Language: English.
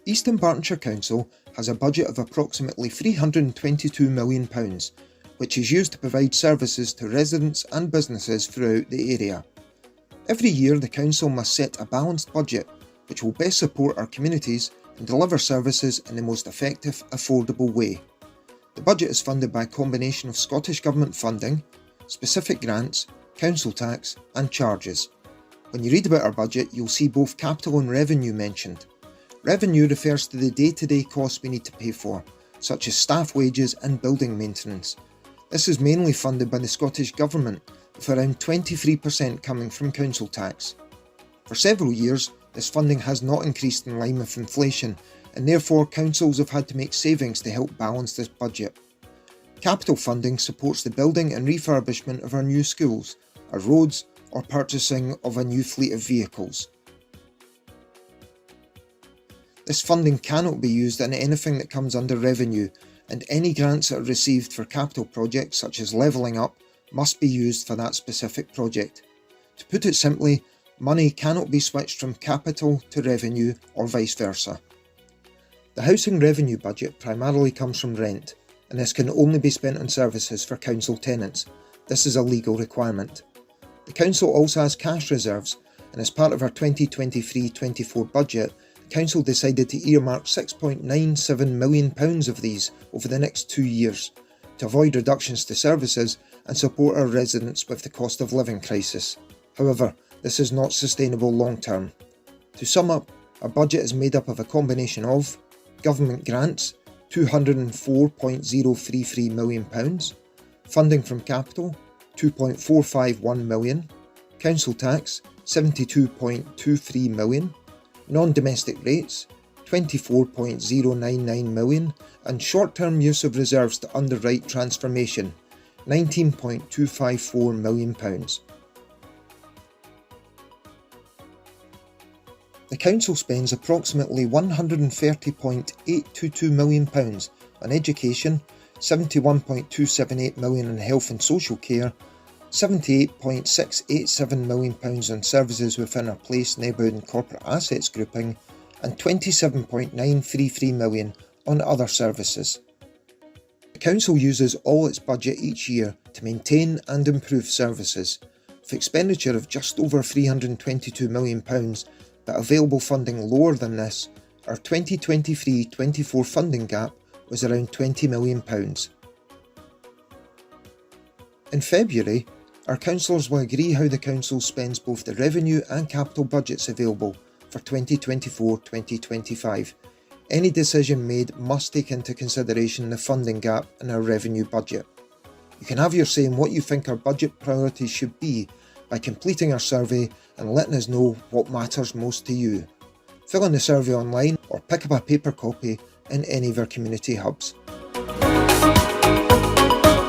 Eastern Bartonshire Council has a budget of approximately £322 million, which is used to provide services to residents and businesses throughout the area. Every year the Council must set a balanced budget which will best support our communities and deliver services in the most effective, affordable way. The budget is funded by a combination of Scottish Government funding, specific grants, council tax and charges. When you read about our budget, you'll see both capital and revenue mentioned. Revenue refers to the day-to-day costs we need to pay for, such as staff wages and building maintenance. This is mainly funded by the Scottish Government, with around 23% coming from council tax. For several years, this funding has not increased in line with inflation, and therefore councils have had to make savings to help balance this budget. Capital funding supports the building and refurbishment of our new schools, our roads, or purchasing of a new fleet of vehicles. This funding cannot be used on anything that comes under revenue, and any grants that are received for capital projects such as levelling up must be used for that specific project. To put it simply, money cannot be switched from capital to revenue or vice versa. The housing revenue budget primarily comes from rent, and this can only be spent on services for council tenants. This is a legal requirement. The council also has cash reserves, and as part of our 2023-24 budget, Council decided to earmark £6.97 million of these over the next 2 years to avoid reductions to services and support our residents with the cost of living crisis. However, this is not sustainable long term. To sum up, our budget is made up of a combination of government grants, £204.033 million, funding from capital, £2.451 million, council tax, £72.23 million, non-domestic rates, £24.099 million, and short-term use of reserves to underwrite transformation, £19.254 million. The Council spends approximately £130.822 million on education, £71.278 million on health and social care, £78.687 million on services within our place, neighbourhood and corporate assets grouping, and £27.933 million on other services. The Council uses all its budget each year to maintain and improve services, with expenditure of just over £322 million, but available funding lower than this. Our 2023-24 funding gap was around £20 million. In February, our councillors will agree how the Council spends both the revenue and capital budgets available for 2024-2025. Any decision made must take into consideration the funding gap in our revenue budget. You can have your say in what you think our budget priorities should be by completing our survey and letting us know what matters most to you. Fill in the survey online or pick up a paper copy in any of our community hubs.